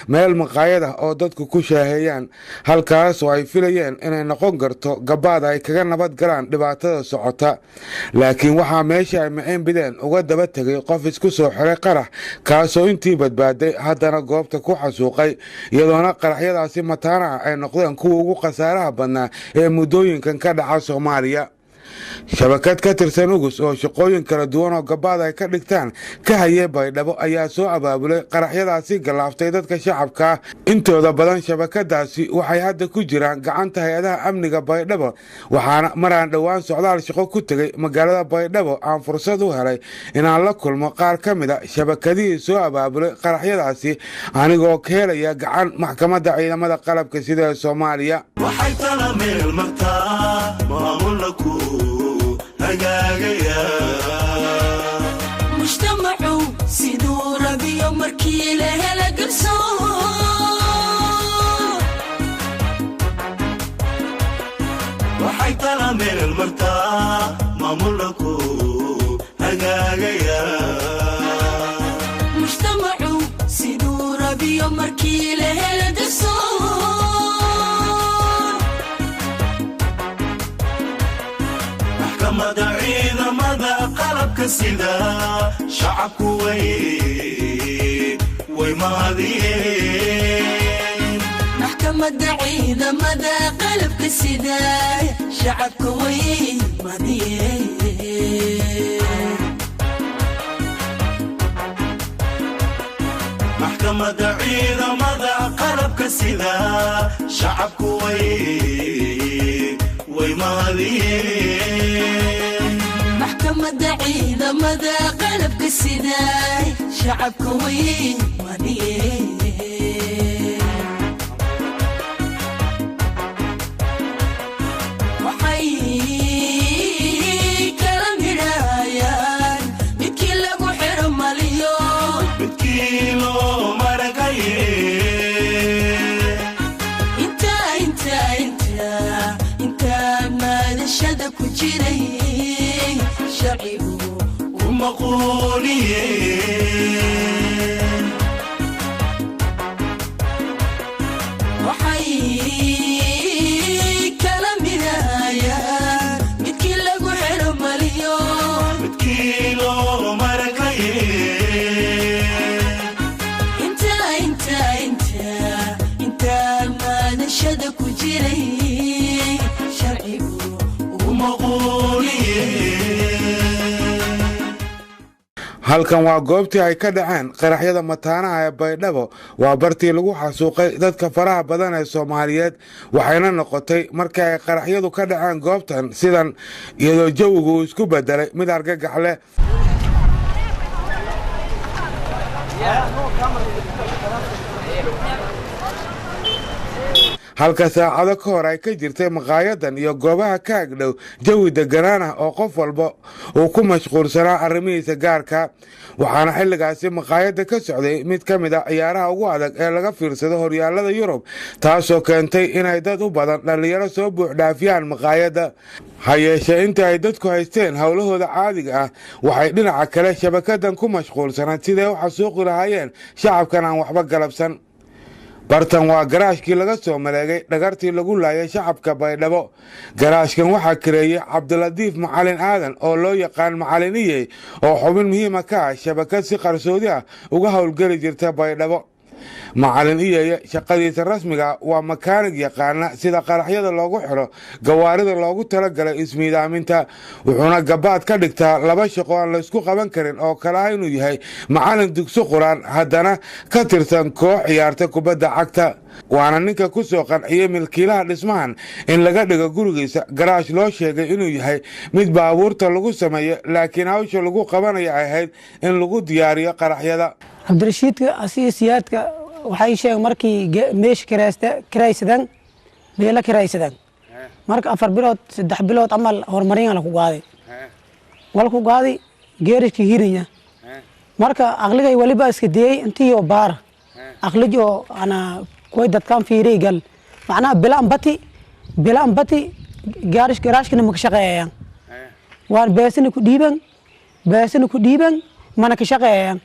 meel maqaayad ah oo dadku ku shaaheeyaan halkaas oo ay filayeen inay noqon karto gabaad ay kaga nabad galaan dhibaatada socota laakiin waxaa meesha ay maceen bideen uga daba tegay qof isku soo xiray qarax kaasoo intii badbaaday haddana goobta ku xasuuqay iyadoona qaraxyadaasi mataanaha ay noqdeen kuwa ugu khasaaraha badnaa ee muddooyinkan ka dhaca Soomaaliya shabakad ka tirsan ugus oo shaqooyin kala duwan oo gabaad ay ka dhigtaan ka hayay Baydhabo ayaa soo abaabulay qaraxyadaasi galaaftay dadka shacabka intooda badan shabakadaasi waxay hadda ku jiraan gacanta hay'adaha amniga Baydhabo waxaana maraan dhawaan socdaal shaqo ku tagay magaalada Baydhabo aan fursad u helay inaan la kulmo qaar ka mid ah shabakadihii soo abaabulay qaraxyadaasi anigoo ka helaya gacan maxkamadda ciidamada qalabka sida Soomaaliya waxay tala meel martaa maamulku مجتمعوا سيدو ربيو مركيلة هلا قرصون وحي طلع من المرتاح مامولكو هقاقيا مجتمعوا سيدو ربيو مركيلة هلا قرصون مدعينا مدى قلبك سيدا شعبك ويماذين محكمة دعينا مدى قلبك سيدا شعبك ويماذين محكمة دعينا مدى قلبك سيدا شعبك ويماذين محكمة دعينا مدى قلبك السداي شعبك ويماذين وحي كلام هرايان بكيلو بحر مليون بكيلو مرقايين انت ما نشدك وجري شعبه ومقولين وحي كلام هدايا متكيلو بحر مليون متكيلو مرقايين انت ما نشدك وجري halkan waa goobtii ay ka dhaceen qaraxyada mataanaha ee Baydhabo waa bartii lagu xasuuqay dadka faraha badan ee Soomaaliyeed waxayna noqotay markii ay qaraxyadu ka dhaceen goobtan sidan iyadoo jawigu isku bedelay mid argagax leh halka saacado ka hor ay ka jirtay maqaayadan iyo goobaha ka agdhow jawi deganaan ah oo qof walba uu ku mashquulsanaa arrimihiisa gaarka waxaana xilligaasi maqaayada ka socday mid ka mid ah ciyaaraha ugu adag ee laga fiirsado horyaalada Yurub taasoo keentay inay dad u badan dhalinyaro soo buux dhaafiyaan maqaayada hayeeshee inta ay dadku haysteen hawlahooda caadiga ah waxay dhinaca kale shabakadan ku mashquulsanaan sidee u xasuuqi lahaayeen shacabkan aan waxba galabsan bartan waa garaashkii laga soo maleegay dhagartii lagu laayay shacabka Baydhabo garaashkan waxaa kireeyay Cabdiladiif Macalin Aadan oo loo yaqaan Macaliniye oo xubin muhiim ah ka ah shabakad si qarsoodi ah uga howlgali jirta Baydhabo Macaliniye shaqadiisa rasmiga waa makaanig yaqaana sida qaraxyada loogu xiro gawaarida loogu talagalay ismiidaaminta wuxuuna gabaad ka dhigtaa laba shaqo aan la isku qaban karin oo kala ah inuu yahay macalin dugsi quraan haddana ka tirsan koox ciyaarta kubadda cagta waana ninka ku soo qanciyay milkiilaha dhismahan in laga dhigo gurigiisa garaash loo sheegay inuu yahay mid baabuurta lagu sameeyo laakiin hawsha lagu qabanayo ay ahayd in lagu diyaariyo qaraxyada Cabdirashiidka asiisiyaadka waxay sheegay markii meesh kiraysadaan meela kiraysadaan marka 4 bilood 3 bilood amal hormarin la ku qaaday wal ku qaaday geerishka hiraya marka aqligay waliba iska deeyay intii oo baar aqlijo ana koy dadkan fiiray gal macna bilaan bati gaarishkana ma ka shaqeeyaan waan beesina ku dhiiban mana ka shaqeeyaan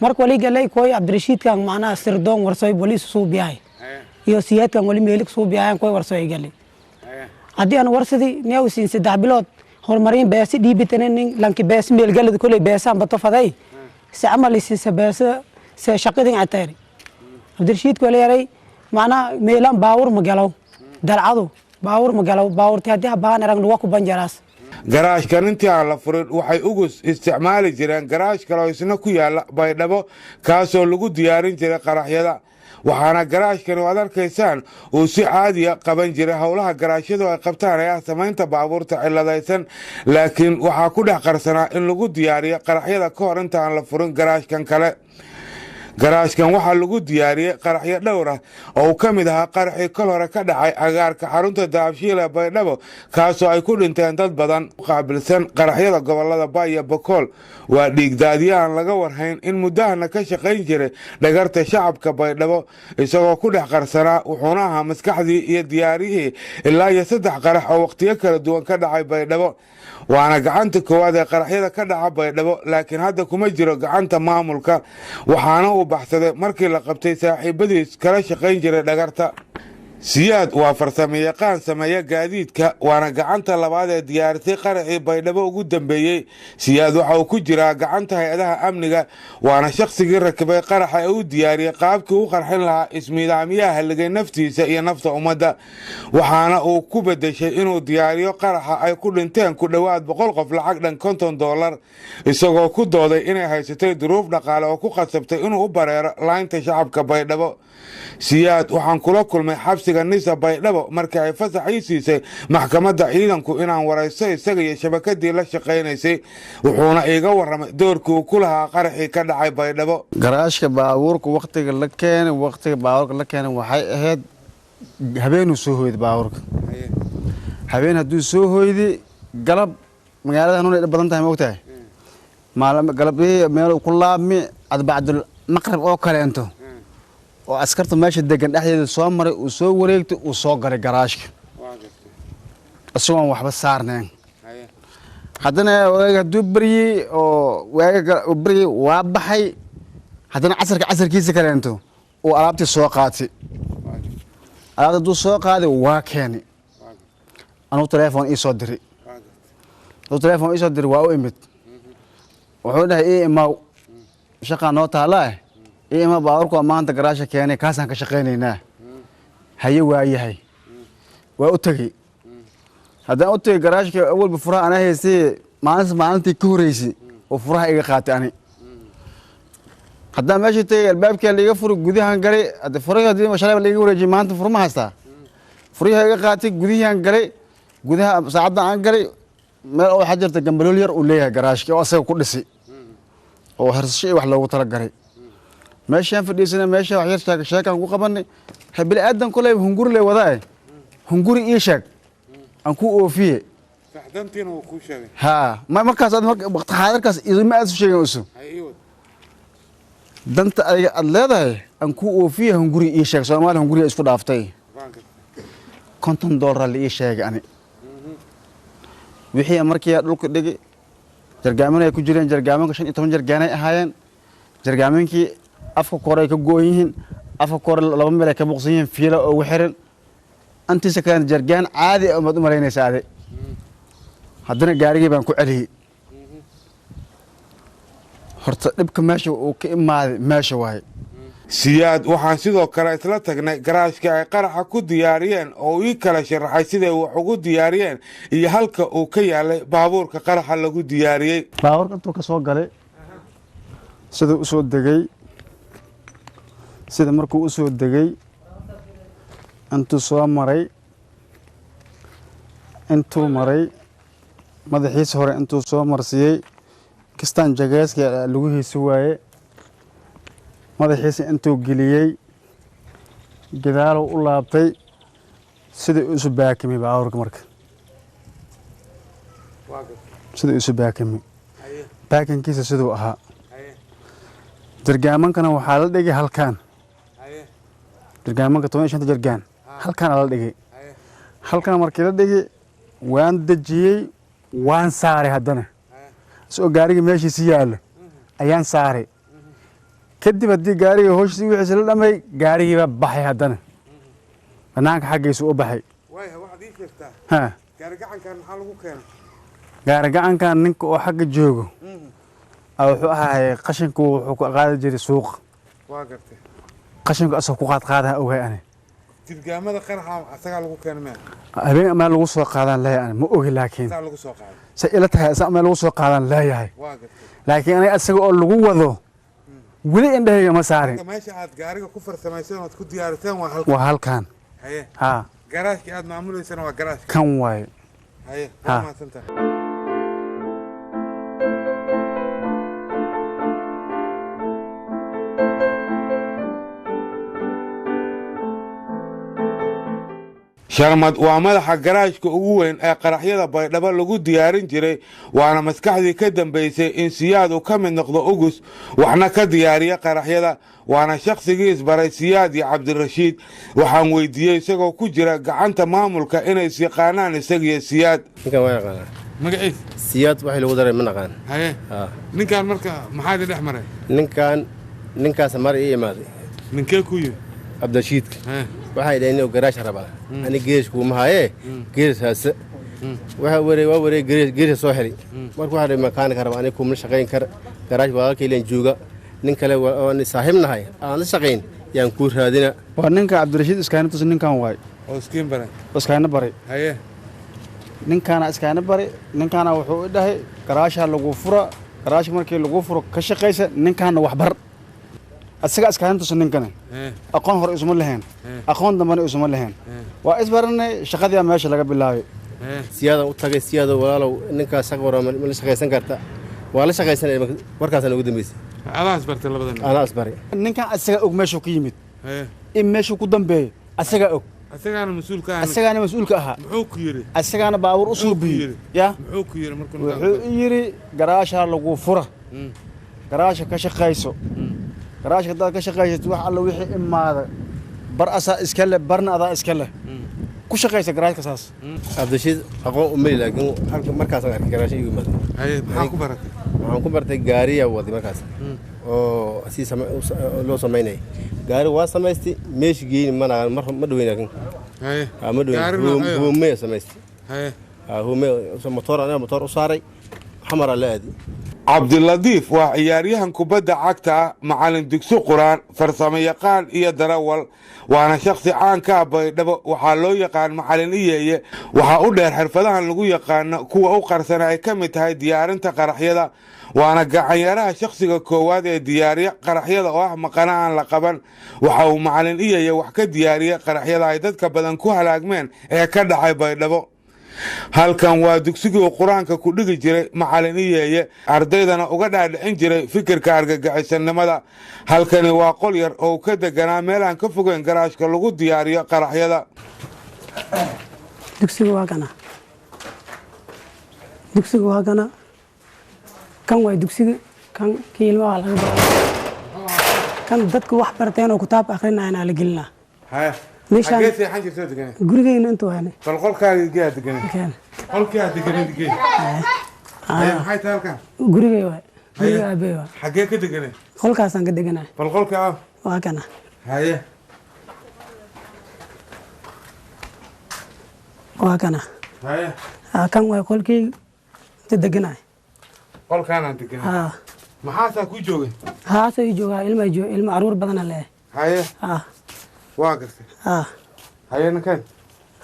marka wali galay kooy Cabdirashiid kan macnaha sirdoon warsoy booliis soo biyay iyo siyaad kan wali meelik soo biyay kooy warsoy galay haddii aan warsadii neew siin 3 bilood hormarin beesi dhiibitanin lanki bees meel galad kulay beesaan bato faday si amal si beesa si shaqadin atari Cabdirashiid wali yaray macnaha meelan baawur magalaw dalcado baawur magalaw baawurti haddii baan aragno waa ku banjaraas garaashkan intii aan la furin waxay ugu isticmaali jireen garaash kale oo isna ku yaala Baydhabo kaasoo lagu diyaarin jiray qaraxyada waxaana garaashkan oo aad arkaysaan uu si caadi ah qaban jiray howlaha garaashyadu ay qabtaan ee samaynta baabuurta ciladaysan laakiin waxaa ku dhex qarsanaa in lagu diyaariyo qaraxyada ka hor inta aan la furin garaashkan kale garaashkan waxaa lagu diyaariyey qaraxyo dhowr ah oo uu ka mid ahaa qaraxii kol hore ka dhacay agaarka xarunta daabshiil ee Baydhabo kaasoo ay ku dhinteen dad badan qaabilsan qaraxyada gobolada Bay iyo Bokool waa dhiigdaadiye aan laga warhayn in muddahana ka shaqayn jiray dhagarta shacabka Baydhabo isagoo ku dhex qarsanaa wuxuuna ahaa maskaxdii iyo diyaariyihii ilaa iyo 3 qarax oo waqtiyo kala duwan ka dhacay Baydhabo waana gacanta koowaad ee qaraxyada ka dhaca Baydhabo laakiin hadda kuma jiro gacanta maamulka waxaana uu baxsaday markii la qabtay saaxiibadiis kala shaqayn jiray dhagarta siyaad waa farsamayaqaan sameeya gaadiidka waana gacanta labaad ee diyaarisay qaraxii Baydhabo ugu dambeeyay siyaad waxa uu ku jiraa gacanta hay'adaha amniga waana shakhsigii rakibay qaraxa ee uu diyaariyay qaabkii uu qarxin lahaa ismiidaamiyaha haligay naftiisa iyo nafta ummadda waxaana uu ku bedeshay inuu diyaariyo qaraxa ay ku dhinteen ku dhowaad 100 qof lacag dhan $50 isagoo ku dooday inay haysatay duruuf dhaqaale oo ku qasabtay inuu u bareero laynta shacabka Baydhabo siyaad waxaan kula kulmay xabsiga Nisa Baydhabo markii ay fasax ay siisay maxkamadda ciidanku inaan warayso isaga iyo shabakadii la shaqeynaysay wuxuuna iiga waramay doorkii uu ku lahaa qaraxii ka dhacay Baydhabo garaashka baabuurka waqtiga la keenay waxay ahayd habeen soo hooyday baabuurka habeen hadduu soo hooyday galab magaalada hanuun badan tahay moogtahay maalin galabtii meel ku laabmi adbacdul maqrib oo kale inta oo askarta meesha degan dhaxdeeda soo maray uu soo wareegtay uu soo galay garaashka asoo waxba saarneen haddana waaga dubriyi oo waaga dubriyi waa baxay haddana casarkiisa kale inta oo alaabtii soo qaatay alaabta soo qaaday waa keenay anuu telefoon ii soo diray waa u imid wuxuu dhahay imaw shaqa noo taalaa ima baaburku maanta garaasha keenay kaasaan ka shaqeynaynaa haye waayahay waa u tagay haddaan u tagay garaashka awalba furaha anaa haystay maalintii ka horeysay oo furaha iga qaatay ani haddaan meesha tagay albaabkii liiga furi gudahan galay hadda furaha haddii shalay liiga wareejiyay maanta furma haystaa furaha iga qaatay gudahan galay gudaha saacadda aan galay meel oo waxa jirta gambalool yar uu leeyahay garaashka oo asaga ku dhisay oo harsashay wax loogu tala galay meeshaan fadhiisana meesha wax yar sheekan ku qabanay habil aadan kulay hunguri leh wadaa hunguri ii sheeg aan ku oofiye saxdantiina uu ku sheegay markaas waqti xaadirkaas idima aad sheegay usu danta adiga aad leedahay aan ku oofiye hunguri ii sheeg Soomaali hunguri isku dhaaftay $50 la ii sheegay ani wixii markii dhulka dhigay jargaaman ay ku jireen jargaamanka 15 jargaan ay ahaayeen jargaamankii afka koray ka gooyihiin afka kor laba meel ay ka muuqsan yihiin fiilo oo xiran antiisa kan jargaan caadi ah umad u maleynaysaa ade haddana gaarigii baan ku celiyay horta dhibka meesha uu ka imaaday meesha waay siyaad waxaan sidoo kale isla tagnay garaashka ay qaraxa ku diyaariyeen oo ii kala sharaxay siday wax ugu diyaariyeen iyo halka uu ka yaalay baabuurka qaraxa lagu diyaariyey baabuurka intuu ka soo galay sidoo u soo degay sida markuu u soo degay intuu soo maray madaxiisa hore intuu soo marsiyay kistaan jagayska lagu hiisi waaye madaxiisa intuu geliyay gadaalow u laabtay sida isu baakimay baabuurka marka sida isu baakimay baakinkiisa siduu ahaa jargaamankana waxaa la dhigay halkaan jargaamanka 15 jargaan halkaan la dhigay halkaan markii la dhigay waan dajiyay waan saaray haddana soo gaariga meeshiisa yaalo ayaan saaray kadib haddii gaariga hooshii wixiisa la dhamay gaarigiiba baxay haddana banaanka xaggiisa u baxay waaya waxaad ii sheegtaa ha gaari gacankan maxaa lagu keenay gaari gacankan ninka oo xagga joogo wuxuu ahaayay qashinku wuxuu ku qaadi jiray suuq waa gartay qashinku asoo ku qaadaha ogahay ani tilgaamada qaraxa asagaa lagu keenay meel habeen ama lagu soo qaadaan leeyahay ani ma ogi laakiin asagaa lagu soo qaaday say ila tahay ama lagu soo qaadaan leeyahay waa gartay laakiin aniga asaga oo lagu wado weli indhahayga ma saarin meesha aad gaariga ku farsamaysan ood ku diyaariteen waa halkan haye ha garaashka aad maamuleysana waa garaashka kan waaye haye waa mahadsantahay sharmad waa madaxa garaashka ugu weyn ee qaraxyada baydhabo lagu diyaarin jiray waana maskaxdii ka dambaysay in siyaad uu ka mid noqdo ugus waxna ka diyaariya qaraxyada waana shakhsigii isbaray siyaad iyo cabdirashiid waxaan weydiiyey isagoo ku jira gacanta maamulka inay isyaqaanaan isagiyo siyaad ninkan waa yaqaanaa magaciis siyaad waxay lagu daray ma naqaan haye ninkaan marka maxaa idin dhex maray ninkaas mar ii imaaday ninkee ku yimi cabdirashiidka waxay dhaheen inuu garaash rabaa ani geesh kuuma haye geesh haase waa wareey geesh soo helay markuu waxaa makaanika rabaa ani kuma shaqayn kar garaash walaalkay leen jooga nin kale oo aan saaxiibnahay aan la shaqayn yaan ku raadina waa ninka cabdirashiid iskaana tus ninkan waay oo iskiin baray iskaana baray haye ninkaana iskaana baray ninkaana wuxuu u dhahay garaasha lagu fura garaash markii lagu furo ka shaqaysa ninkaana wax bar asaga iskaana tus ninkana aqoon hore isuma lahayn aqoon dambana isuma lahayn waa isbaranay shaqadii meesha laga bilaabay siyaada u tagay siyaada walaalow ninkaas shaqo wara ma la shaqaysan karta waa la shaqaysanay warkaas ugu dambeysay adaa isbartay labadan anaa isbaray ninkan asaga og meeshu ku yimid in meeshu ku dambeeyay asaga og asagaana mas'uulka ahaa muxuu ku yiri asagaana baabuur u suubiyey ya muxuu ku yiri markuu wuxuu yiri garaasha lagu fura garaasha ka shaqayso garaashka dad ka shaqaysatay wax alla wixii imaada bar asaa iska leh barna adaa iska leh ku shaqaysa garaashka saas cabdirashiid aqoon u mali laakiin markaas aan arkay garaashka igu imaaday haye maxaa ku baratay waxaan ku bartay gaariya wadi markaas oo si loo sameynay gaari waa samaystay meeshi geeyni ma dhaweynakin haye ma dhaweyn huumey samaystay haye huumey motor u saaray xamara la aadi cabdiladiif waa ciyaaryahan kubadda cagta macalin dugsi quraan farsamo yaqaan iyo darawal waana shakhsi caan ka ah baydhabo waxaa loo yaqaan macalin iyeeye waxaa u dheer xirfadahan lagu yaqaano kuwa u qarsana ay ka mid tahay diyaarinta qaraxyada waana gacanyaraha shakhsiga koowaad ee diyaariya qaraxyada oo ah maqana aan la qaban waxa uu macalin iyeeye wax ka diyaariya qaraxyada ay dadka badan ku halaagmeen ee ka dhacay baydhabo halkan waa dugsigii uu qur-aanka ku dhigi jiray macalin iyeeye ardaydana uga dhaadhicin jiray fikirka argagixisannimada halkani waa qol yar oo ka deganaa meel aan ka fogeyn garaashka lagu diyaariyo qaraxyada dugsiga waa kana kan waa dugsiga kan kiilmaha laga baro kan dadka wax barteen oo kitaab akhrinayna la gelinaa xagee seexan jirtoo deganay gurigeyna intuu haynay bal qolkaaga geeyaa deganay qolkiyaa deganay digey maxay tahay halkan gurigey waay guriga aabey waay xagee ka deganay qolkaasaan ka deganay bal qolka ah waa kana haye waa kana haye kan waay qolkii inta deganay qolkaanaan deganay maxaasaa ku joogay haasa ii joogaa ilma caruur badana leeyahay haye waa gartay haye nakeen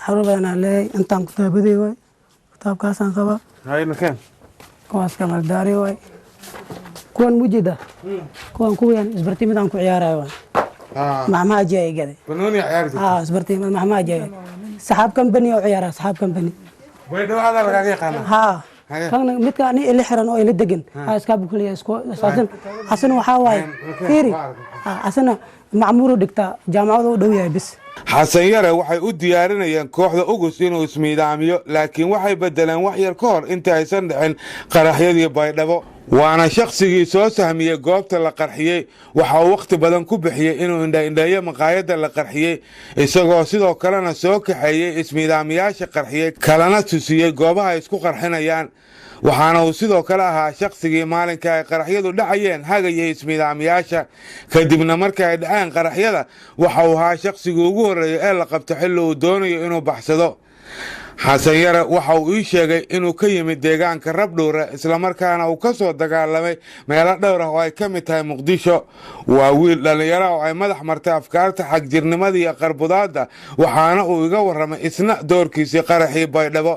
caruur badanaa leeyahay intaan kitaabadey waay kitaabkaasaan qaba haye nakeen kuwaas kamaldaari waay kuwan mujida kuwan kuwiyaan isbartimidaan ku ciyaarayo waay maxmaa ajiya ay gaday banooni ciyaari jirtay isbartimid maxmaa ajiya saxaab company oo ciyaara saxaab company way dhawaada lagaaga yaqaanaa kan midka ani ila xiran oo ila degan iska bukuliya isku asaasan asana waxa waay fiiri asana macmuuru dhigta jaamacada u dhow yahay bis xasan yare waxay u diyaarinayeen kooxda ugus inuu ismiidaamiyo laakiin waxay bedeleen wax yar ka hor inta aysan dhicin qaraxyadii baydhabo waana shakhsigii soo sahmiyey goobta la qarxiyey waxa uu wakhti badan ku bixiyey inuu indhaindheeyo maqaayadda la qarxiyey isagoo sidoo kalena soo kaxeeyey ismiidaamiyaasha qarxiyey kalena tusiyey goobaha ay isku qarxinayaan waxaana uu sidoo kale ahaa shaqsigii maalinka ay qaraxyadu dhacayeen hagaya ismiidaamiyaasha kadibna marka ay dhaceen qaraxyada waxa uu ahaa shaqsigii ugu horreeya ee la qabto xilli uu doonayo inuu baxsado. xasan yare waxa uu ii sheegay inuu ka yimid deegaanka Rabdhuure islamarkaana uu ka soo dagaalamay meelo dhowr ah oo ay ka mid tahay Muqdisho. waa wiil dhalinyaro oo ay madax martay afkaarta xagjirnimada iyo qarbudaadda waxaana uu iga warramay isna doorkiisii qaraxii Baydhabo.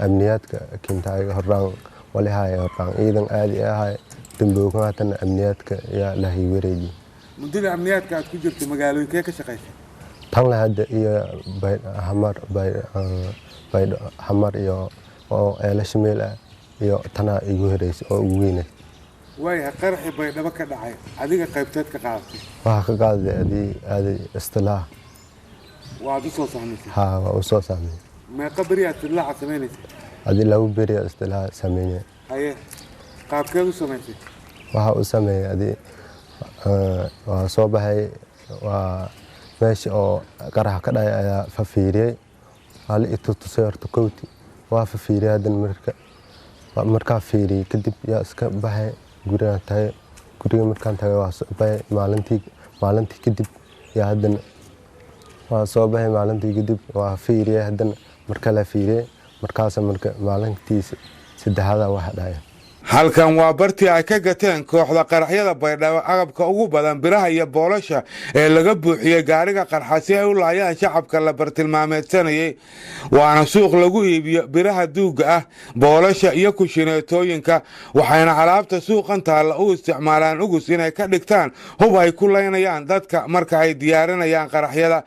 amniyaadka kintaay horaan walahay horaan ciidan aadi ahay damboogaatan amniyaadka yaa la hiiwareeyay mudada amniyaadka aad ku jirto magaalooyinkee ka shaqeysay tan la hadda iyo hamar iyo oo eelash meel iyo tana igu horeysay oo ugu weynay way qaraxii Baydhabo ka dhacay adiga qaybteed ka qaadatay waxa ka qaaday aadi istilaa waa u soo saamaysay waa u soo saamaysay ما قبري أطلع سميني هذه لو بري أطلع سميني هاي قاب كيف سميتي وها أسمي هذه وصوبها وماشي أو كره كذا يا ففيري هل إتصير تكوتي وففيري هذا المركب فيري كدب يا سك بها قرينا تاي قرينا مركان تاي وصوبها مالنتي كدب يا هذا وصوبها مالنتي كدب وفيري هذا marka la fiiriyay markaas maalintiisa saddexda waxa dhacay. halkan waa bartii ay ka gateen kooxda qaraxyada Baydhabo agabka ugu badan biraha iyo boolasha ee laga buuxiyay gaariga qarxa si ay u laayaan shacabka la bartilmaameedsanayay. waana suuq lagu iibiyo biraha duuga ah boolasha iyo kushineetooyinka waxayna alaabta suuqan taala u isticmaalaan ugus inay ka dhigtaan hub ay ku leynayaan dadka marka ay diyaarinayaan qaraxyada.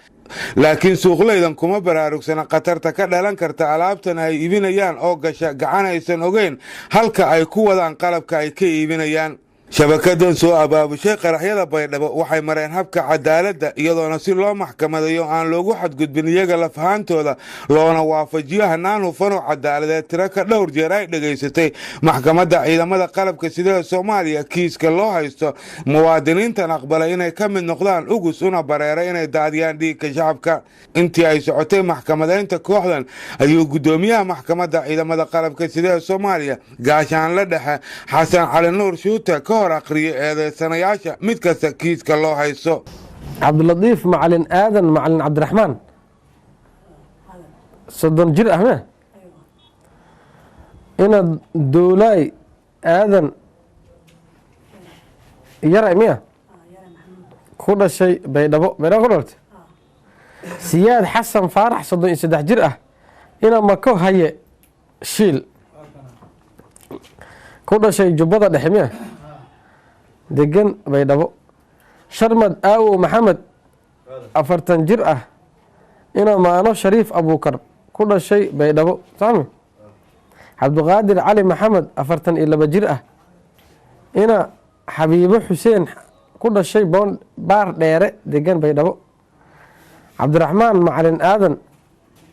laakiin suuqleydan kuma baraarugsana khatarta ka dhalan karta alaabtan ay iibinayaan oo gasha gacan aysan ogeyn halka ay ku wadaan qalabka ay ka iibinayaan. shabakadan soo abaabushay qaraxyada Baydhabo waxay mareen habka cadaaladda iyadoona si loo maxkamadayo aan loogu xadgudbin iyaga lafahaantooda loona waafajiyo hanaan hufan oo cadaaladeed tiro ka dhowr jeer ay dhageysatay maxkamadda ciidamada qalabka sida Soomaaliya kiiska loo haysto muwaadiniintan aqbalay inay ka mid noqdaan ugus una bareeray inay daadiyaan dhiigga shacabka. intii ay socotay maxkamadeynta kooxdan ayuu gudoomiyaha maxkamadda ciidamada qalabka sida Soomaaliya gaashaan la dhexe Xasan Cali Nuur Shuute hor aqriyo eedeysanayaasha mid kasta kiiska loo haysto. cabdilatiif macalin aadan macalin cabdiraxmaan 30 jir ah ina duulay aadan yara miya ku dhashay Baydhabo ku dhalatay siyaad xasan faarax 33 jir ah ina mako haye shiil ku dhashay Jubbada Dhexe miya degan Baydhabo sharmad aawo maxamed 40 jir ah ina maano shariif abuukar ku dhashay Baydhabo saami cabdiqaadir cali maxamed 42 jir ah ina xabiibo xuseen ku dhashay baar dheere degan Baydhabo cabdiraxmaan macalin aadan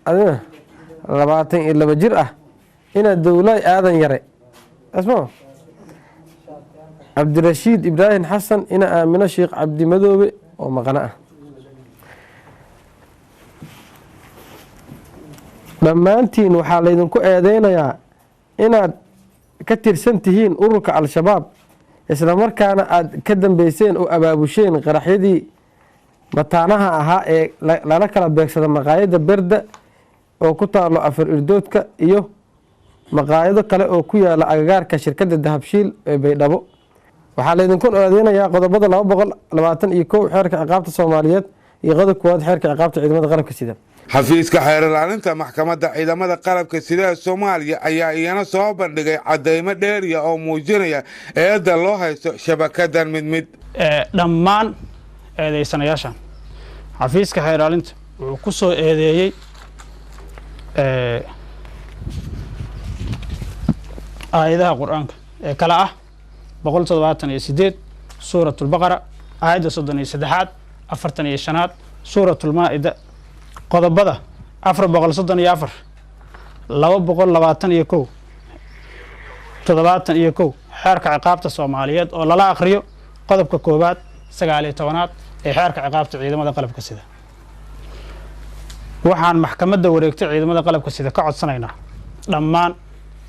adina 22 jir ah ina dowlay aadan yare asmo cabdirashiid ibraahim xasan ina aamino sheekh cabdi madoobe oo maqana ah. dhammaantiin waxaa laydinku eedeynayaa inaad ka tirsan tihiin ururka al-shabaab isla markaana aad ka dambeyseen oo abaabusheen qaraxyadii mataanaha ahaa ee lala kala beegsada maqaayadda Berda oo ku taalo afar irdoodka iyo maqaayado kale oo ku yaala agagaarka shirkadda Dahabshiil ee Baydhabo. waxaa laydinku eedeynayaa qodobada 221 xeerka ciqaabta Soomaaliyeed iyo qodobka koowaad xeerka ciqaabta ciidamada qalabka sida. xafiiska xeer ilaalinta maxkamadda ciidamada qalabka sida Soomaaliya ayaa iyana soo bandhigay cadeymo dheeriya oo muujinaya eedda loo haysto shabakadan mid dhammaan eedeysanayaashan xafiiska xeer ilaalinta wuxuu ku soo eedeeyay aayadaha quraanka ee kala ah 178 suuratul baqara aayadda 33 45 suuratul maa'ida qodobada 434 221 71 xeerka ciqaabta Soomaaliyeed oo lala akhriyo qodobka koobaad 19aad ee xeerka ciqaabta ciidamada qalabka sida. waxaan maxkamadda wareegtay ciidamada qalabka sida ka codsanaynaa dhammaan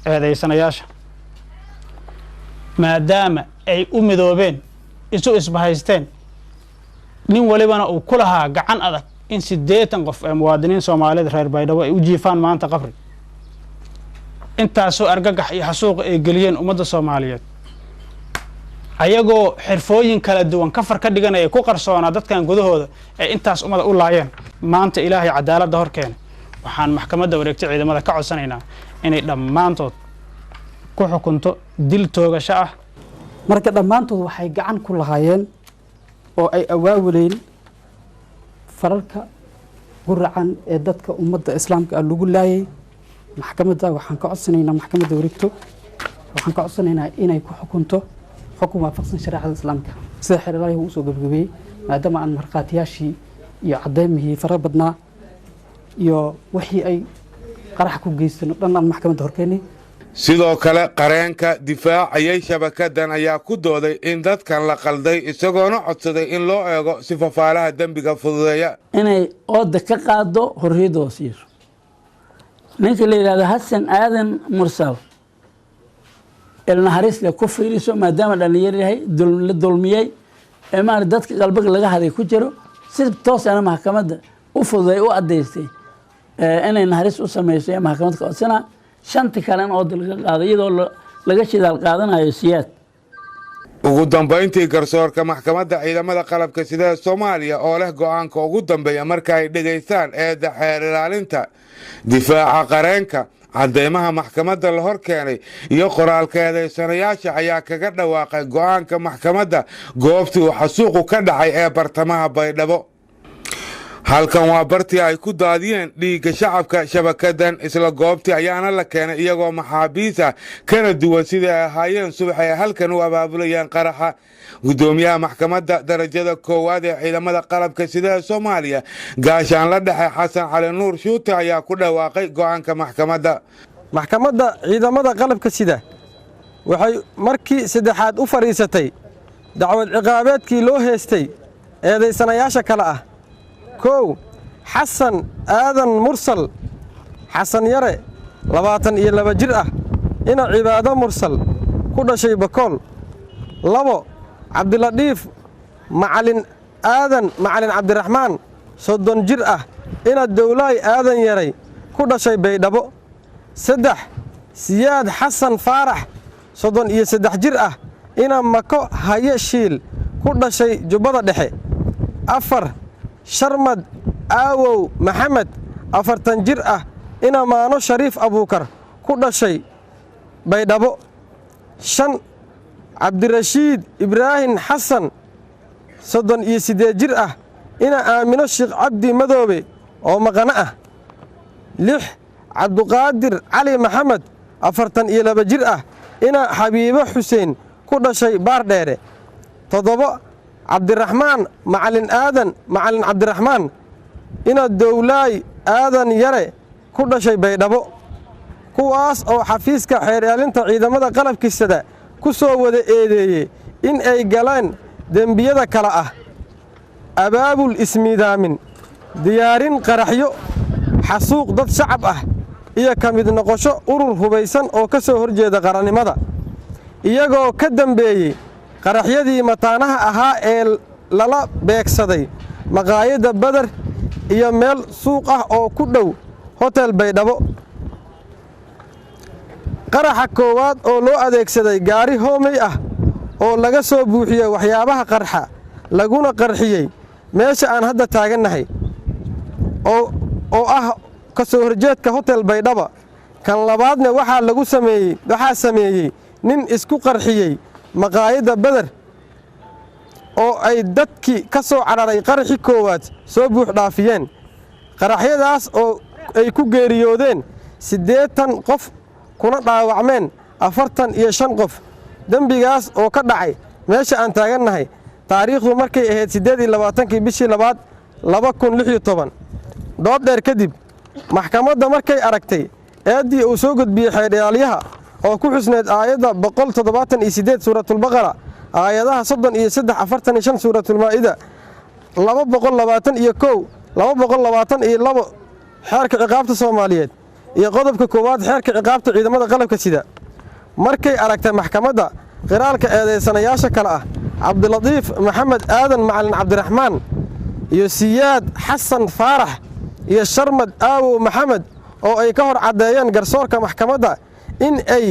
eedaysanayaasha maadaama ay u midoobeen isu isbahaysteen nin walibana uu ku lahaa gacan adag in 80 qof ee muwaadiniin Soomaaliyeed reer Baydhabo ay u jiifaan maanta qabri intaasoo argagax iyo xasuuq ay geliyeen ummadda Soomaaliyeed ayagoo xirfooyin kala duwan ka far ka dhiganaya ku qarsoona dadkan gudahooda ee intaas ummada u laayeen maanta Ilaahay cadaaladda hor keenay waxaan maxkamadda wareegtay ciidamada ka codsanaynaa inay dhammaantood ku xukunto dil toogasho ah marka dhammaantood waxay gacan ku lahaayeen oo ay awaawileen faralka guracan ee dadka ummadda islaamka lagu laayay maxkamadda waxaan ka codsanaynaa maxkamadda wareegto waxaan ka codsanaynaa inay ku xukunto xukun waafaqsan shariicada islaamka sida xeerarka uu soo gabagabay maadaama aan marqaatiyaashii iyo cadeymihii fara badnaa iyo wixii ay qarax ku geysteen dhan aan maxkamadda horkeenay sidoo kale qareenka difaacayay shabakadan ayaa ku dooday in dadkan la qalday isagoona codsaday in loo eego si fafaalaha dembiga fududeeya inay ooda ka qaado horriyadooda siiso ninka la yidhahdo Xasan Aadan Mursal النهاريس لكفر يسوع ما دام الأنيري دولمية إما ردت قلبك لقى هذا كجرو سيد توصل أنا محكمة وفضي وأديستي أنا النهاريس أسمى يسوع محكمة كأسنا شنت كلام أود القاضي يدور لقى شيء القاضي هايسيات ugu dambeyntii garsoorka maxkamadda ciidamada qalabka sida Soomaaliya oo leh go'aanka ugu dambeeya marka ay dhageystaan eedda xeer ilaalinta difaaca qareenka cadeymaha maxkamadda la hor keenay iyo qoraalka eedaysanayaasha ayaa kaga dhawaaqay go'aanka maxkamadda goobtii uu xasuuqu ka dhacay ee bartamaha Baydhabo halkan waa bartii ay ku daadiyeen dhiigga shacabka shabakadan isla goobtii ayaana la keenay iyagoo maxaabiis ah kana duwan sidii ay ahaayeen subax ay halkan u abaabulayeen qaraxa gudoomiyaha maxkamadda darajada koowaad ee ciidamada qalabka sida Soomaaliya gaashaan la dhexe Xasan Cali Nuur Shuute ayaa ku dhawaaqay go'aanka maxkamadda ciidamada qalabka sida waxay markii saddexaad u fariisatay dacwad ciqaabeedkii loo heestay eedaysanayaasha kale ah kow Xasan Aadan Mursal Xasan Yare 22 jir ah ina cibaado mursal ku dhashay Bakool labo Cabdiladiif Macalin Aadan Macalin Cabdiraxmaan 30 jir ah ina Dawlaay Aadan Yaray ku dhashay Baydhabo saddex Siyaad Xasan Faarax 33 jir ah ina Mako Haye Shiil ku dhashay Jubbada Dhexe afar Sharmad Aawow Maxamed 40 jir ah ina Maano Shariif Abuukar ku dhashay Baydhabo shan Cabdirashiid Ibraahim Xasan 38 jir ah ina Aamino Sheekh Cabdi Madoobe oo maqana ah lix Cabduqaadir Cali Maxamed 42 jir ah ina Xabiibo Xuseen ku dhashay Baardheere toddoba Cabdiraxmaan Macalin Aadan Macalin Cabdiraxmaan ina Dawlaay Aadan Yare ku dhashay Baydhabo kuwaas oo xafiiska xeer ilaalinta ciidamada qalabkiisa ku soo wada eedeeyay in ay galeen dembiyada kala ah abaabul ismiidaamin diyaarin qaraxyo xasuuq dad shacab ah iyo kamid noqosho urur hubaysan oo ka soo horjeeda qarannimada iyagoo ka dambeeyay qaraxyadii mataanaha ahaa ee lala beegsaday maqaayada Badar iyo meel suuq ah oo ku dhow hotel Baydhabo qaraxa koowaad oo loo adeegsaday gaari hoomay ah oo laga soo buuxiyay waxyaabaha qarxa laguna qarxiyay meesha aan hadda taagannahay oo ah ka soo horjeedka hotel Baydhabo kan labaadna waxaa sameeyay nin isku qarxiyay maqaayada Badar oo ay dadkii ka soo cararay qaraxi koowaad soo buux dhaafiyeen qaraxyadaas oo ay ku geeriyoodeen 80 qof kuna dhaawacmeen 45 qof dambigaas oo ka dhacay meesha aan taagannahay taariikhdu markay ahayd 28 bishii 2016 dood dheer kadib maxkamadda markay aragtay eedii uu soo gudbiyay xeer ilaaliyaha oo ku xusneed aayadda 178 suuratul baqara aayadaha 33 45 suuratul maa'ida 221 222 xeerka ciqaabta Soomaaliyeed iyo qodobka koowaad xeerka ciqaabta ciidamada qalabka sida markay aragtay maxkamadda qiraalka eedaysanayaasha kale ah cabdilatiif maxamed aadan macalin cabdiraxmaan iyo siyaad xasan faarax iyo sharmad aawow maxamed oo ay ka hor caddeeyeen garsoorka maxkamadda in ay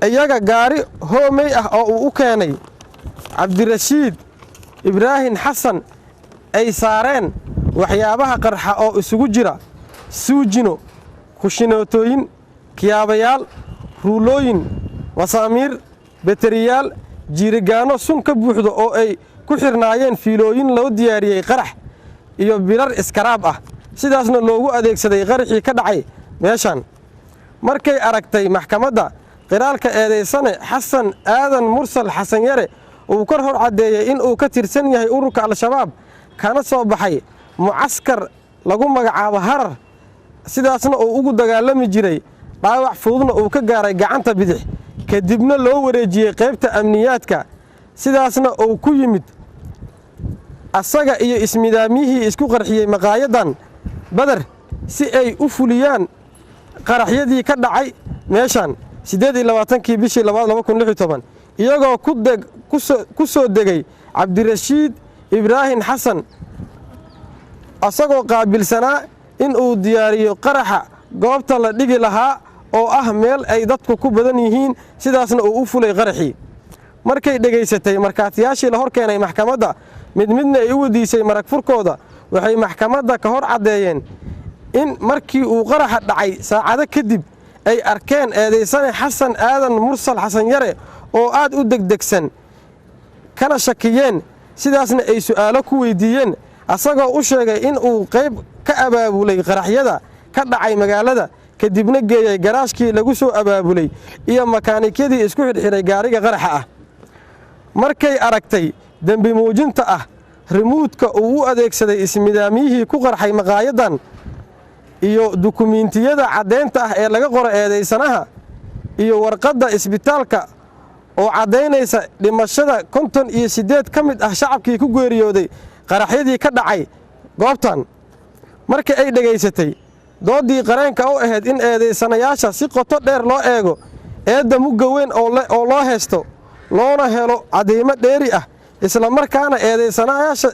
iyaga gaari hoomey ah oo uu u keenay cabdirashiid ibraahin xasan ay saareen waxyaabaha qarxa oo isugu jira suujino kushinootooyin kiyaabayaal ruulooyin masaamiir beteriyaal jiirigaanno sun ka buuxdo oo ay ku xirnaayeen fiilooyin loo diyaariyey qarax iyo bilar iskaraab ah sidaasna loogu adeegsaday qaraxii ka dhacay meeshan markay aragtay maxkamadda qiraalka eedaysane xasan aadan mursal xasan yare uu kor hor caddeeyey in uu ka tirsan yahay ururka al-shabaab kana soo baxay mucaskar lagu magacaabo harar sidaasna uu ugu dagaalami jiray dhaawac fududna uu ka gaaray gacanta bidix kadibna loo wareejiyey qaybta amniyaadka sidaasna uu ku yimid asaga iyo ismidaamyihii isku qarxiyey maqaayadan badar si ay u fuliyaan qaraxyadii ka dhacay meeshan 28kii bishii 2016 iyagoo ku soo degay cabdirashiid ibraahin xasan asagoo qaabilsanaa in uu diyaariyo qaraxa goobta la dhigi lahaa oo ah meel ay dadku ku badan yihiin sidaasna uu u fulay qaraxii markay dhegaysatay markaatiyaashii la hor keenay maxkamadda mid midna ay u wadiisay marag furkooda waxay maxkamadda ka hor caddeeyeen in markii uu qaraxa dhacay saacado kadib ay arkeen eedaysane xasan aadan mursal xasan yare oo aad u degdegsan kana shakiyeen sidaasna ay su'aalo ku weydiiyeen asagoo u sheegay in uu qayb ka abaabulay qaraxyada ka dhacay magaalada kadibna geeyey garaashkii lagu soo abaabulay iyo makaanikadii isku xidhxidhay gaariga qaraxa ah markay aragtay dembi muujinta ah rimuudka uu u adeegsaday ismidaamyihii ku qarxay maqaayadan iyo dukumiintiyada caddaynta ah ee laga qoro eedaysanaha iyo warqadda isbitaalka oo caddaynaysa dhimashada 58 ka mid ah shacabkii ku geeriyooday qaraxyadii ka dhacay goobtan markii ay dhegaysatay doodii qareenka u ahayd in eedaysanayaasha si qoto dheer loo eego eedda mugga weyn oo loo haysto loona helo cadeymo dheeri ah isla markaana eedaysanayaasha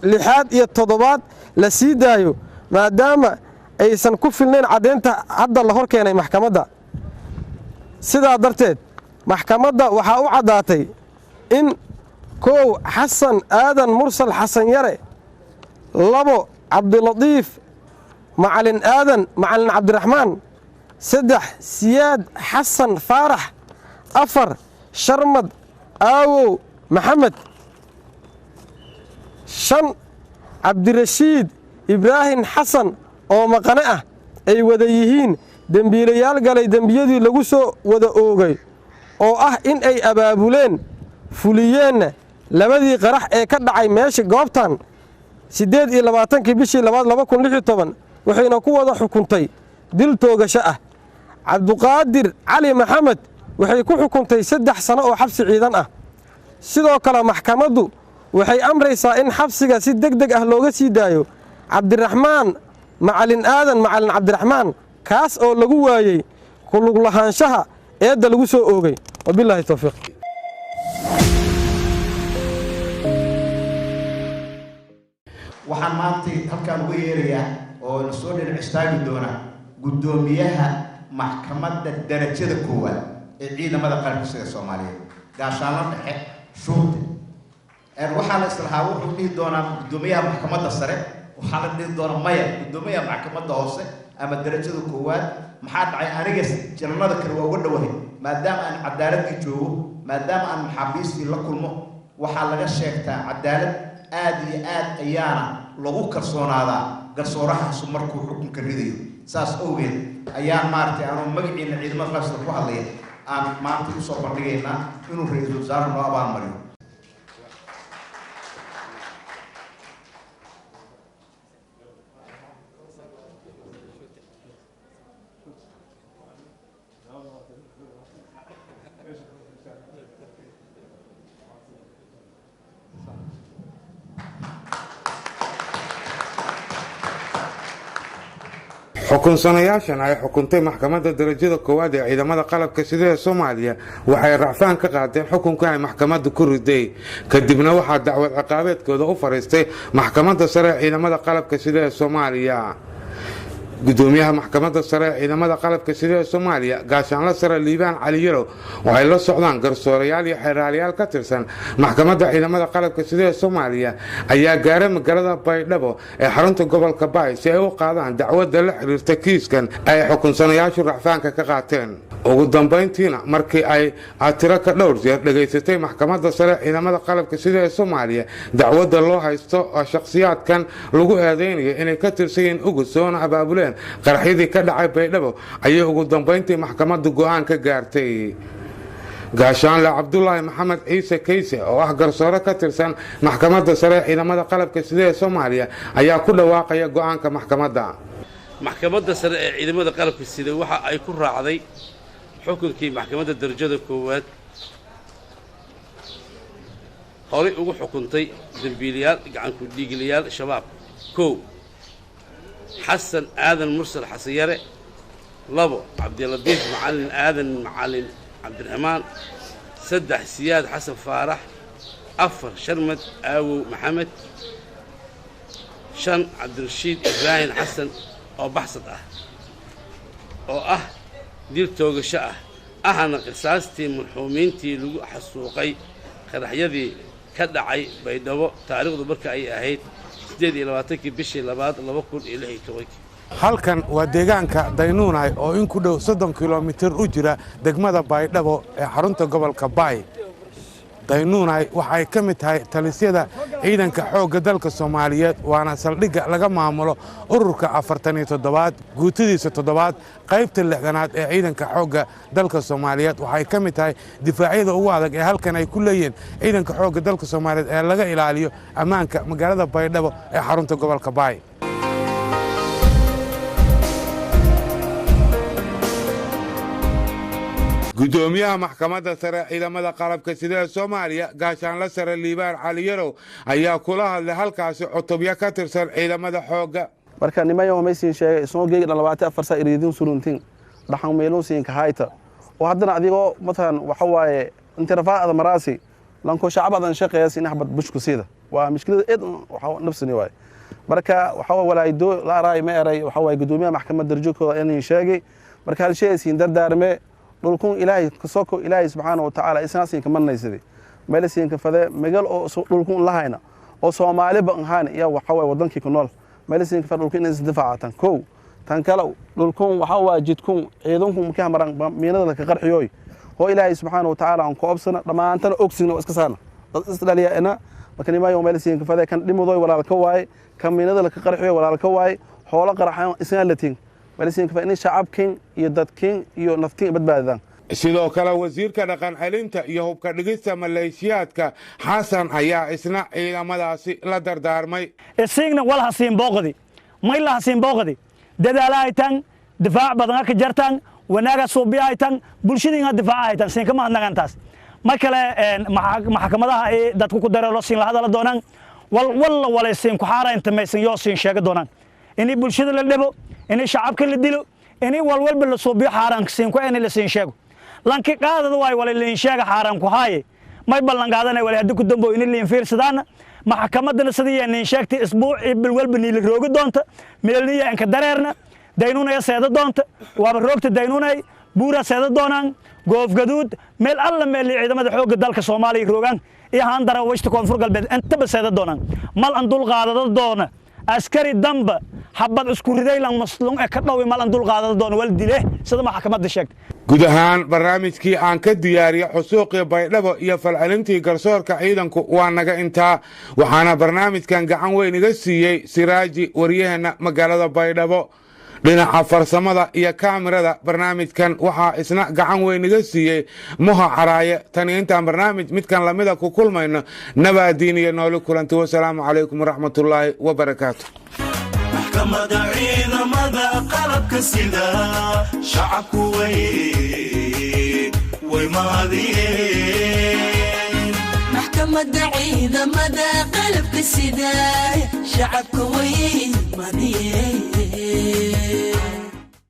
6 iyo 7 la sii daayo maadaama aysan ku filnayn caddeynta hadda la hor keenay maxkamadda sidaa darteed maxkamadda waxaa u caddaatay in 1 xasan aadan mursal xasan yare 2 cabdilatiif macalin aadan macalin cabdiraxmaan 3 siyaad xasan faarax 4 sharmad aawow maxamed 5 cabdirashiid ibraahin xasan oo maqane ah ay wada yihiin dembiilayaal galay dembiyadii lagu soo wada oogay oo ah in ay abaabuleen fuliyeenna labadii qarax ee ka dhacay meesha goobtan 28kii bishii 2016 waxayna ku wada xukuntay dil toogasho ah cabduqaadir cali maxamed waxay ku xukuntay 3 sano oo xabsi ciidan ah sidoo kale maxkamaddu waxay amraysaa in xabsiga si degdeg ah looga sii daayo cabdiraxmaan macalin aadan macalin cabdiraxmaan kaas oo lagu waayey ku lug lahaanshaha eedda lagu soo oogay wabilaahi towfiiq waxaan maanta halkaan uga yeerayaa oo la soo dhinac istaagi doona guddoomiyaha maxkamadda darajada koowaad ee ciidamada qaranka sida Soomaaliyeed gaashaanla dhexe shuurta waxaa la islahaa wuxuu dhihi doonaa guddoomiyaha maxkamadda sare waxaa la dhihi doonaa maya guddoomiyaha maxkamadda hoose ama darajada koowaad maxaa dhacay aniga janalada kale waa uga dhawahay maadaama aan cadaaladii joogo maadaama aan maxaabiistii la kulmo waxaa laga sheegtaa cadaalad aad iyo aad ayaana lagu kalsoonaadaa garsoorahaas markuu xukunka ridayo saas awgeed ayaa maartay aanu magaciina ciidamada qaranka ku hadlaya aan maanta u soo bandhigaynaa inuu ra'iisul wasaaraha noo abaalmariyo xukunsanayaashan ay xukuntay maxkamadda darajada koowaad ee ciidamada qalabka sida ee Soomaaliya waxay racfaan ka qaadeen xukunka ay maxkamaddu ku riday kadibna waxaa dacwad ciqaabeedkooda u fariistay maxkamadda sare ee ciidamada qalabka sida ee Soomaaliya gudoomiyaha maxkamadda sare ee ciidamada qalabka sida ee Soomaaliya gaashaanle sare Liibaan Cali Yarow waxay la socdaan garsoorayaal iyo xeeraaliyaal ka tirsan maxkamadda ciidamada qalabka sida ee Soomaaliya ayaa gaaray magaalada Baydhabo ee xarunta gobolka Baay si ay u qaadaan dacwadda la xiriirta kiiskan ay xukunsanayaashu racfaanka ka qaateen ugu dambeyntiina markii ay tiro ka dhowr jeer dhageysatay maxkamadda sare ee ciidamada qalabka sida ee Soomaaliya dacwadda loo haysto shakhsiyaadkan lagu eedeynayo inay ka tirsan ugu soo abaabuleen qaraxyadii ka dhacay Baydhabo ayay ugu dambeyntii maxkamaddu go'aan ka gaartay gaashaanle Cabdullaahi Maxamed Ciise Kayse oo ah garsoore ka tirsan maxkamadda sare ee ciidamada qalabka sida ee Soomaaliya ayaa ku dhawaaqaya go'aanka maxkamadda sare ee ciidamada qalabka sida waxa ay ku raacday xukunkii maxkamadda darajada koowaad horay ugu xukuntay dambiilayaal gacan ku dhiiglayaal shabaab حسن آذن مرسل حسيرة لبو عبد اللطيف معلن آذن معلن عبد الرحمن سدح سياد حسن فارح أفر شرمد أو محمد شن عبد الرشيد إبراهيم حسن أو بحصد أو دير توقشاء أهنا قصاصتي مرحومينتي لو حسوقي خرح يدي كدعي بيدو تاريخ بركة أي أهيد halkan waa deegaanka Daynuunay oo in ku dhow 30 kiiloomitir u jira degmada Baydhabo ee xarunta gobolka Baay Daynuunay waxay ka mid tahay talisyada ciidanka xoogga dalka Soomaaliyeed waana saldhigga laga maamulo ururka 47 guutidiisa 7 qaybta 6aad ee ciidanka xoogga dalka Soomaaliyeed waxay ka mid tahay difaacyada ugu adag ee halkan ay ku leeyeen ciidanka xoogga dalka Soomaaliyeed ee laga ilaaliyo ammaanka magaalada Baydhabo ee xarunta gobolka Baay gudoomiyaha maxkamadda sare ciidamada qalabka sida Soomaaliya gaashaanle sare Liibaan Cali Yarow ayaa kula hadlay halkaasi cutubyo ka tirsan ciidamada xoogga marka nimayo meeshin sheegay soo geeyay 24 saa iriidin suruntin dhaxan meeloo siin ka hayta oo haddana adigoo مثلا waxa waaye inta rafaada maraasi lanko shacbadan shaqeeyay in xabad bushku sida waa mushkilada eed waxa nafsani waay marka waxa walaayido la raay ma eray waxa waaye gudoomiyaha maxkamadda darajada inuu sheegay marka hal shay siin dardaarme dhulkun ilaahay kasoo ilaahay subhanahu wa ta'ala isnaasiin ka manaysadii meelasiin ka fadee magal oo dhulkun lahayna oo Soomaali baan ahaan iyo waxa way wadankii ku nool meelasiin ka fadee dhulkun in isdifaacatan tan kale dhulkun waxa waa jidkun ciidanku ka maran miinada ka qarxiyay oo ilaahay subhanahu wa ta'ala aan ku obsana dhamaantana ogsin oo iska saana dad isdhaliya ina marka nimayo meelasiin ka fadee kan dhimooday walaalka waay kan miinada ka qarxiyay walaalka waay xoolo qaraxan isna latiin meelasiin ka fadee shacabkin iyo dadkin iyo naftiin badbaadaan sidoo kale wasiirka dhaqan celinta iyo hubka dhigista maleeshiyaadka xasan ayaa isna ciidamadaasi la dardaarmay isagna walaha siin booqdi ma ilaha siin booqdi dadaalahaytan difaac badan ka jartan wanaaga suubiyaytan bulshadina difaacaytan siin kama nagantaas ma kale maxkamadaha ay dadku ku dareelo siin la hadal doonaan wala siin ku xaaraynta maysan yoo siin sheega doonaan inay bulshada la dhabo inay shacabka la dilo inay walwalba la suubiyo xaaraan siin ku inay la siin sheego lanki qaadada way wala leen sheega xaaraan ku haaye may ballan qaadanay wala hadii ku dambo inay leen fiirsadaan maxkamadana sidii aan sheegtay isbuuci bil walba niil rooga doonta meelniya ka dareerna Daynuunay seeda doonta waaba roogta Daynuunay buura seeda doonaan goof gaduud meel alla meel ciidamada xoogga dalka Soomaaliya roogan iyo haan dara washta koonfur galbeed inta ba seeda doonaan mal aan dul qaadada doona askari damba habad isku riday lan maslum ka dhaw mal aan dul qaadada doona wal dile sida maxkamadda sheegtay guud ahaan barnaamijkii aan ka diyaariyay xusuuqii Baydhabo iyo falcelintii garsoorka ciidanku waa naga intaa waxaana barnaamijkan gacan weyn iga siiyay Siraaji wariyahana magaalada Baydhabo dhinaca farsamada iyo kaamirada barnaamijkan waxaa isna gacan weyn iga siiyay Muha Caraaye tan intaan barnaamij midkan lamida ku kulmayno nabaadiin iyo nooli kulanti wassalaamu calaykum waraxmatullaahi wabarakaatuh maxkamadda ciidamada qalabka sida shacabku way maadiyeen maxkamadda ciidamada qalabka sida shacabku way maadiyeen